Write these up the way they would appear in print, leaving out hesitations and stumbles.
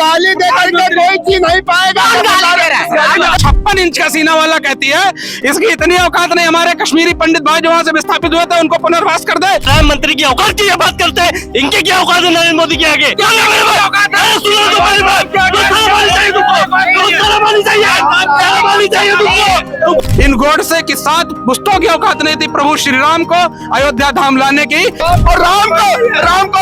गाली दे करके कोई चीज नहीं पाएगा। 56 इंच का सीना वाला कहती है इसकी इतनी औकात नहीं। हमारे कश्मीरी पंडित भाई जो वहाँ से विस्थापित हुए थे उनको पुनर्वास कर दे। प्रधानमंत्री की औकात की बात करते हैं, इनकी क्या औकात है नरेंद्र मोदी के आगे? इन गोडसे की 7 पुश्तों की औकात नहीं थी प्रभु श्री राम को अयोध्या धाम लाने की। और राम को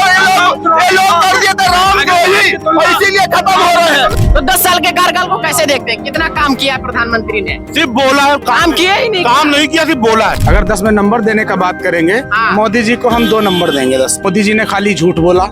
ये लोग कर दिए थे, राम को ही, और इसीलिए खत्म हो रहे हैं। तो 10 साल के कार्यकाल को कैसे देखते हैं? कितना काम किया है प्रधानमंत्री ने? सिर्फ बोला है, काम किया ही नहीं। काम नहीं किया, सिर्फ बोला है। अगर 10 में नंबर देने का बात करेंगे, मोदी जी को हम 2 नंबर देंगे 10। मोदी जी ने खाली झूठ बोला,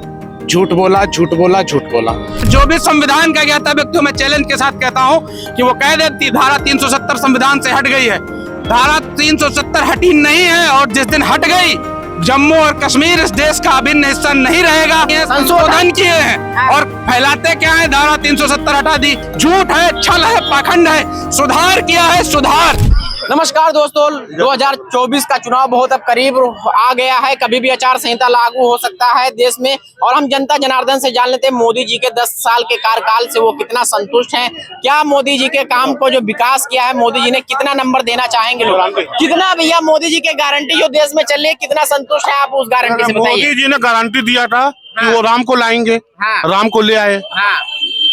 झूठ बोला, झूठ बोला, झूठ बोला। जो भी संविधान का ज्ञाता व्यक्ति मैं चैलेंज के साथ कहता हूँ कि वो कह देती धारा 370 संविधान से हट गई है। धारा 370 हटी नहीं है, और जिस दिन हट गई जम्मू और कश्मीर इस देश का अभिन्न हिस्सा नहीं रहेगा। ये संशोधन किए हैं और फैलाते क्या है? धारा 370 हटा दी। झूठ है, छल है, पाखंड है। सुधार किया है, सुधार। नमस्कार दोस्तों, 2024 का चुनाव बहुत अब करीब आ गया है। कभी भी आचार संहिता लागू हो सकता है देश में, और हम जनता जनार्दन से जान लेते हैं मोदी जी के 10 साल के कार्यकाल से वो कितना संतुष्ट हैं। क्या मोदी जी के काम को जो विकास किया है मोदी जी ने, कितना नंबर देना चाहेंगे लोग? कितना भैया मोदी जी के गारंटी जो देश में चल रही है, कितना संतुष्ट है आप उस गारंटी से बताइए। मोदी जी ने गारंटी दिया था कि वो राम को लाएंगे, राम को ले आए।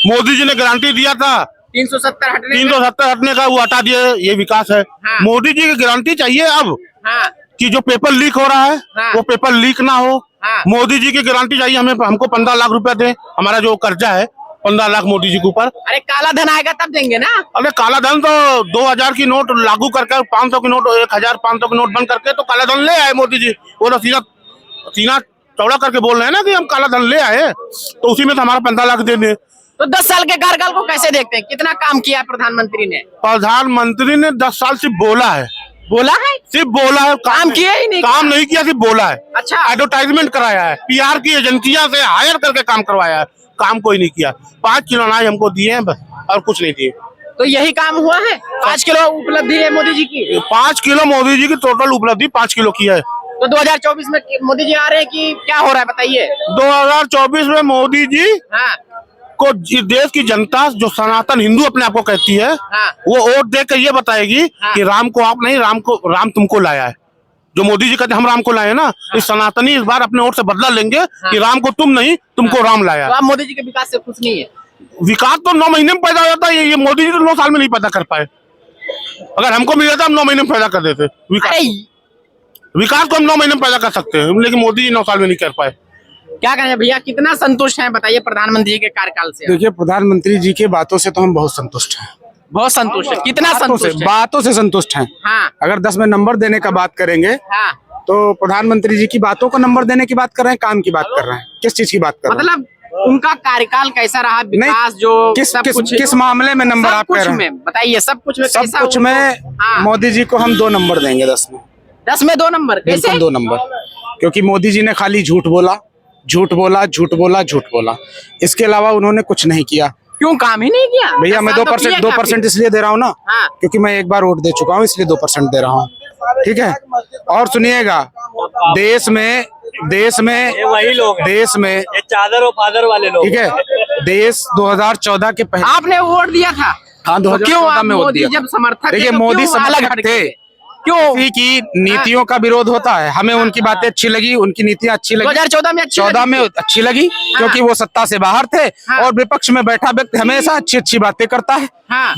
मोदी जी ने गारंटी दिया था 370 हटने का, वो हटा दिए। ये विकास है। मोदी जी की गारंटी चाहिए अब कि जो पेपर लीक हो रहा है वो पेपर लीक ना हो। मोदी जी की गारंटी चाहिए हमें। हमको 15 लाख रुपए दे, हमारा जो कर्जा है 15 लाख मोदी जी के ऊपर। अरे काला धन आएगा तब देंगे ना। अरे काला धन तो 2000 की नोट लागू करके 500 की नोट 1500 की नोट बंद करके तो काला धन ले आए मोदी जी। वो तो सीना चौड़ा करके बोल रहे हैं ना कि हम काला धन ले आए, तो उसी में तो हमारा 15 लाख दे दे। तो 10 साल के कार्यकाल को कैसे देखते हैं? कितना काम किया है प्रधानमंत्री ने? प्रधानमंत्री ने 10 साल सिर्फ बोला है। बोला है? सिर्फ बोला है, काम किया ही नहीं। काम नहीं किया, सिर्फ बोला है। अच्छा, एडवर्टाइजमेंट कराया है, पीआर की एजेंसियां से हायर करके काम करवाया है। काम कोई नहीं किया। 5 किलो अनाज हमको दिए हैं बस, और कुछ नहीं दिए। तो यही काम हुआ है? 5 किलो उपलब्धि है मोदी जी की। 5 किलो मोदी जी की टोटल उपलब्धि 5 किलो की है। तो 2024 में मोदी जी आ रहे हैं कि क्या हो रहा है बताइए। 2024 में मोदी जी को देश की जनता जो सनातन हिंदू अपने आप को कहती है, वो वोट देकर ये बताएगी कि राम को आप नहीं, राम तुमको लाया है। जो मोदी जी कहते हैं हम राम को लाए ना, इस सनातनी इस बार अपने वोट से बदला लेंगे कि राम को तुम नहीं, तुमको राम लाया। तो आप मोदी जी के विकास से खुश नहीं है? विकास तो 9 महीने में पैदा हो जाता है। ये मोदी जी तो 9 साल में नहीं पैदा कर पाए। अगर हमको मिल जाता हम 9 महीने में पैदा कर देते। विकास को हम 9 महीने में पैदा कर सकते हैं, लेकिन मोदी जी 9 साल में नहीं कर पाए। क्या कहें भैया, कितना संतुष्ट हैं बताइए प्रधानमंत्री जी के कार्यकाल से? देखिए, प्रधानमंत्री जी की बातों से तो हम बहुत संतुष्ट हैं। बहुत संतुष्ट है। कितना संतुष्ट है? बातों से संतुष्ट हैं। अगर 10 में नंबर देने का बात करेंगे तो प्रधानमंत्री जी की बातों को नंबर देने की बात कर रहे हैं, काम की बात कर रहे हैं, किस चीज की बात कर रहे हैं? मतलब उनका कार्यकाल कैसा रहा, विकास जो किस मामले में नंबर आप कह रहे हैं बताइए? सब कुछ में मोदी जी को हम 2 नंबर देंगे 10 में। 10 में 2 नंबर? कैसे 2 नंबर? क्योंकि मोदी जी ने खाली झूठ बोला, झूठ बोला, झूठ बोला, झूठ बोला। इसके अलावा उन्होंने कुछ नहीं किया। क्यों काम ही नहीं किया? भैया मैं 2% इसलिए दे रहा हूँ ना, क्योंकि मैं एक बार वोट दे चुका हूँ, इसलिए 2% दे रहा हूँ। ठीक है, और सुनिएगा, देश में वही लोग हैं। देश में ये चादर और फादर वाले लोग। ठीक है, देश 2014 के पहले आपने वोट दिया था। हाँ, 2014 में वोट दिया। जब समर्थक देखिए, मोदी समर्थक थे। क्यों? की नीतियों का विरोध होता है। हमें उनकी बातें अच्छी लगी, उनकी नीतियां अच्छी लगी। 2014 में अच्छी लगी क्योंकि वो सत्ता से बाहर थे, और विपक्ष में बैठा व्यक्ति हमेशा अच्छी बातें करता है।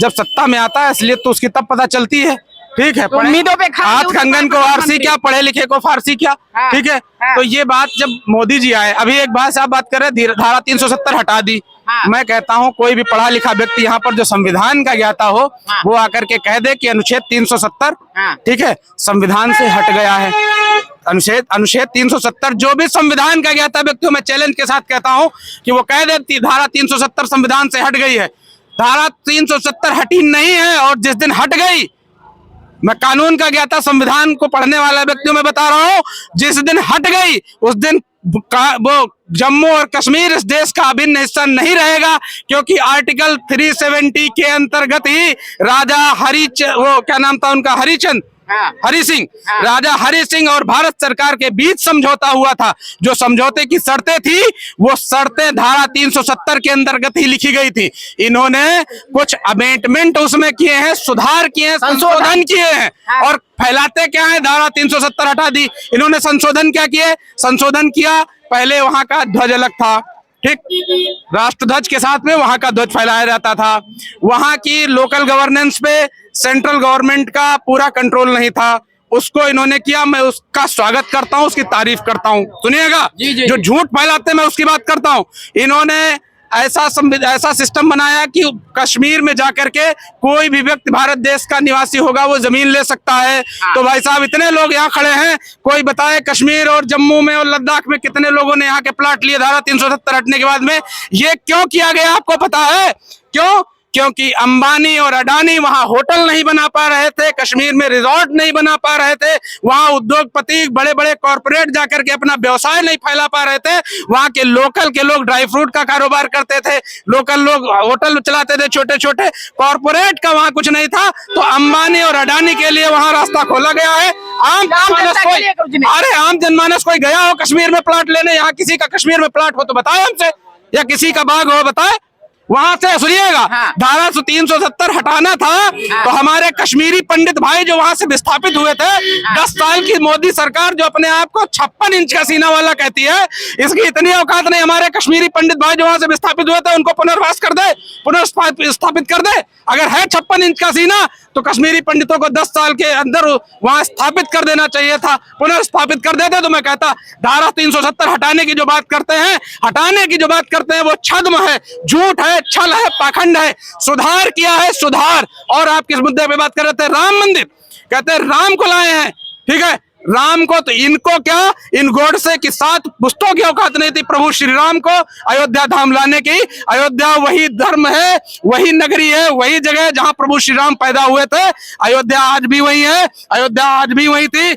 जब सत्ता में आता है असलियत तो उसकी तब पता चलती है। ठीक है, उम्मीदों पे हाथ कंगन को आरसी क्या, पढ़े लिखे को फारसी क्या। ठीक है, तो ये बात जब मोदी जी आए, अभी एक बात से आप बात कर रहे हैं, धारा 370 हटा दी। मैं कहता हूं कोई भी पढ़ा लिखा व्यक्ति यहाँ पर जो संविधान का ज्ञाता हो, वो आकर के कह दे कि अनुच्छेद 370 ठीक है संविधान से हट गया है। अनुच्छेद 370 जो भी संविधान का ज्ञाता व्यक्ति, मैं चैलेंज के साथ कहता हूं कि वो कह देती धारा 370 संविधान से हट गई है। धारा 370 हटी नहीं है, और जिस दिन हट गई, मैं कानून का ज्ञाता संविधान को पढ़ने वाला व्यक्ति मैं बता रहा हूँ, जिस दिन हट गई उस दिन वो जम्मू और कश्मीर इस देश का अभिन्न हिस्सा नहीं रहेगा। क्योंकि आर्टिकल 370 के अंतर्गत ही राजा वो क्या नाम था उनका, हरिचंद, हरि सिंह, राजा हरि सिंह और भारत सरकार के बीच समझौता हुआ था। जो समझौते की शर्तें थी वो शर्तें धारा 370 के अंतर्गत ही लिखी गई थी। इन्होंने कुछ अमेंडमेंट उसमें किए हैं, सुधार किए हैं, संशोधन किए हैं, और फैलाते क्या है, धारा 370 हटा दी। इन्होंने संशोधन क्या किए, संशोधन किया, पहले वहां का ध्वज अलग था, ठीक, राष्ट्रध्वज के साथ में वहां का ध्वज फहराया जाता था। वहां की लोकल गवर्नेंस पे सेंट्रल गवर्नमेंट का पूरा कंट्रोल नहीं था, उसको इन्होंने किया। मैं उसका स्वागत करता हूं, उसकी तारीफ करता हूं। सुनिएगा, जो झूठ फैलाते मैं उसकी बात करता हूं। इन्होंने ऐसा सिस्टम बनाया कि कश्मीर में जाकर के कोई भी व्यक्ति भारत देश का निवासी होगा वो जमीन ले सकता है। तो भाई साहब, इतने लोग यहाँ खड़े हैं, कोई बताए कश्मीर और जम्मू में और लद्दाख में कितने लोगों ने यहाँ के प्लाट लिए धारा 370 हटने के बाद में? ये क्यों किया गया आपको पता है? क्यों? क्योंकि अंबानी और अडानी वहां होटल नहीं बना पा रहे थे, कश्मीर में रिजॉर्ट नहीं बना पा रहे थे, वहां उद्योगपति बड़े बड़े कॉर्पोरेट जाकर के अपना व्यवसाय नहीं फैला पा रहे थे, वहां के लोकल के लोग ड्राई फ्रूट का कारोबार करते थे, लोकल लोग होटल चलाते थे, छोटे छोटे कॉर्पोरेट का वहां कुछ नहीं था। तो अंबानी और अडानी के लिए वहां रास्ता खोला गया है। आम जनमानस कोई गया हो कश्मीर में प्लाट लेने? यहाँ किसी का कश्मीर में प्लाट हो तो बताए हमसे, या किसी का बाग हो बताए। वहां से सुनिएगा, धारा 370 हटाना था तो हमारे कश्मीरी पंडित भाई जो वहां से विस्थापित हुए थे, 10 साल की मोदी सरकार जो अपने आप को 56 इंच का सीना वाला कहती है, इसकी इतनी औकात नहीं। हमारे कश्मीरी पंडित भाई जो वहां से विस्थापित हुए थे उनको पुनर्वास कर दे, पुनर्स्थापित कर दे। अगर है 56 इंच का सीना तो कश्मीरी पंडितों को 10 साल के अंदर वहां स्थापित कर देना चाहिए था, पुनर्स्थापित कर देते। तो मैं कहता, धारा 370 हटाने की जो बात करते हैं वो छद्म है, झूठ है, छल है, पाखंड है। सुधार किया है, सुधार। और आप किस मुद्दे पे बात कर रहे थे? राम मंदिर, कहते हैं राम को लाए हैं, ठीक है, राम को। तो इनको क्या, इन गोडसे की 7 पुस्तों की औकात नहीं थी प्रभु श्री राम को अयोध्या धाम लाने की। अयोध्या वही धर्म है, वही नगरी है, वही जगह है जहां प्रभु श्री राम पैदा हुए थे। अयोध्या आज भी वही है, अयोध्या आज भी वही थी।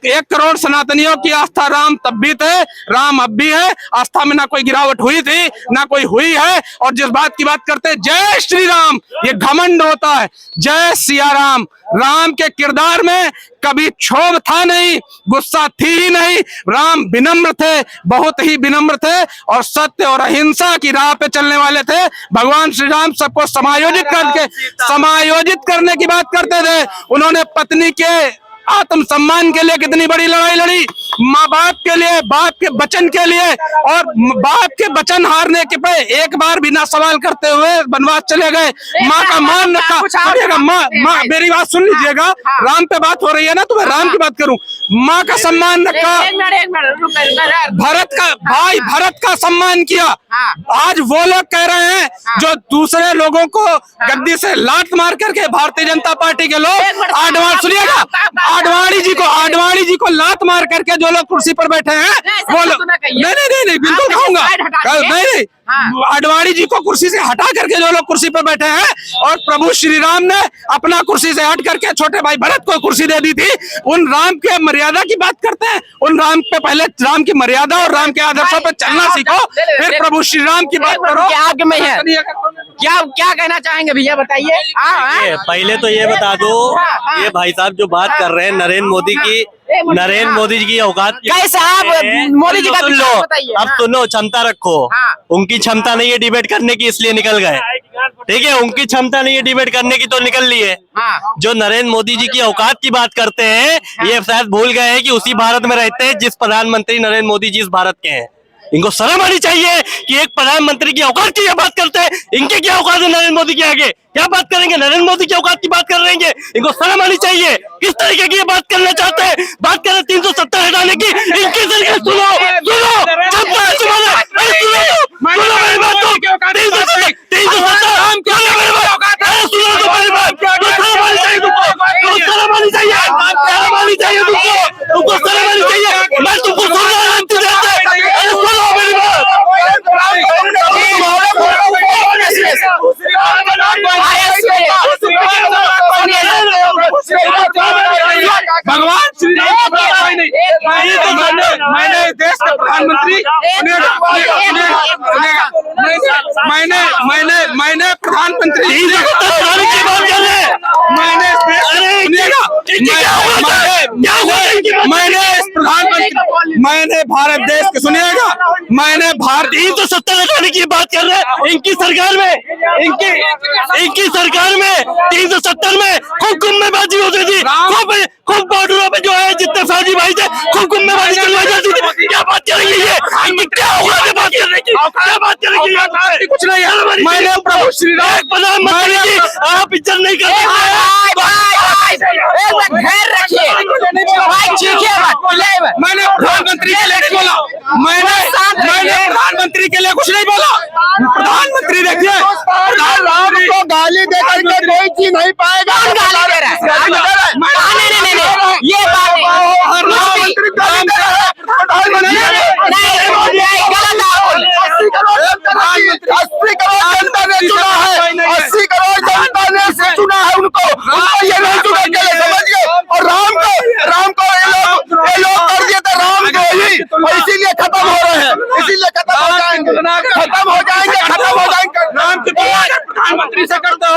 1 करोड़ सनातनियों की आस्था राम तब भी थे, राम अब भी है। आस्था में ना कोई गिरावट हुई थी, ना कोई हुई है। और जिस बात की बात करते हैं जय श्री राम, ये घमंड होता है। जय सिया राम, राम के किरदार में कभी क्षोभ था नहीं, गुस्सा थी ही नहीं। राम विनम्र थे, बहुत ही विनम्र थे, और सत्य और अहिंसा की राह पे चलने वाले थे। भगवान श्री राम सबको समायोजित करने की बात करते थे। उन्होंने पत्नी के आत्म सम्मान के लिए कितनी बड़ी लड़ाई लड़ी, माँ बाप के लिए, बाप के वचन के लिए, और बाप के वचन हारने के पे एक बार बिना सवाल करते हुए वनवास चले गए। माँ का मान रखा। माँ मेरी बात सुन लीजिएगा, राम पे बात हो रही है ना, तो मैं राम की बात करूं। माँ का सम्मान रखा, भरत का सम्मान किया। आज वो लोग कह रहे हैं जो दूसरे लोगों को गद्दी से लात मार करके, भारतीय जनता पार्टी के लोग, सुनिएगा, आडवाणी जी को लात मार करके जो लोग कुर्सी पर बैठे हैं वो लोग, नहीं बिल्कुल कहूंगा, नहीं, आडवाणी जी को कुर्सी से हटा करके जो लोग कुर्सी पर बैठे हैं, और प्रभु श्री राम ने अपना कुर्सी से हट करके छोटे भाई भरत को कुर्सी दे दी थी। उन राम के मर्यादा की बात करते हैं, उन राम पे पहले राम की मर्यादा और राम के आदर्शों पे चलना सीखो, फिर प्रभु श्री राम की बात करो। आगे में है, क्या कहना चाहेंगे भैया, बताइए। पहले तो ये बता दो, ये भाई साहब जो बात कर रहे हैं नरेंद्र मोदी जी की औकात कैसे, आप मोदी जी का सुन लो, अब सुनो, क्षमता रखो। उनकी क्षमता नहीं है डिबेट करने की, इसलिए निकल गए, ठीक है। उनकी क्षमता नहीं है डिबेट करने की तो निकल लिए। जो नरेंद्र मोदी जी की औकात की बात करते हैं, ये शायद भूल गए हैं कि उसी भारत में रहते हैं जिस प्रधानमंत्री नरेंद्र मोदी जी इस भारत के हैं। इनको शर्म आनी चाहिए कि एक प्रधानमंत्री की औकात की बात करते हैं। इनके क्या औकात है नरेंद्र मोदी के आगे? क्या बात करेंगे? नरेंद्र मोदी की औकात की बात कर रहे हैं। इनको शर्म आनी चाहिए। किस तरीके की ये बात करना चाहते हैं? बात कर रहे 370 हटाने की, इनकी तरीके सुनो भगवान श्री राम, मैंने देश के प्रधानमंत्री, मैंने प्रधानमंत्री की बात कर रहे हैं। मैंने मैंने भारत देश के सुनिएगा, मैंने भारत 370 हटाने की बात कर रहे हैं। इनकी सरकार में इनकी सरकार में 370 में खूब कुम्भेबाजी होती थी, खूब बॉर्डरों पे जो है जितने फौजी भाई थे खूब कुम्भेबाजी चलवाई जाती थी। क्या बात करेंगे ये, इनकी क्या होगा बात करने की, क्या बात करेंगे? कुछ नहीं है। मैंने प्रभु श्री राम प्रधानमंत्री की आप इज्जत नहीं कर मैंने प्रधानमंत्री के लिए बोला, मैंने प्रधानमंत्री के लिए कुछ नहीं बोला। प्रधानमंत्री देखिए, राम को गाली दे करके कोई चीज नहीं पाएगा। ये बात प्रधानमंत्री गाली दे रहा है। प्रधानमंत्री 80 करोड़ जनता ने चुना है, 80 करोड़ जनता ने चुना है उनको ये नहीं चुना के लिए, समझिए। और राम को ये लोग कर दिए थे राम को ही, और इसीलिए खत्म हो रहे हैं, इसीलिए खत्म हो जाएंगे। राम की तुलना प्रधानमंत्री से करते हो।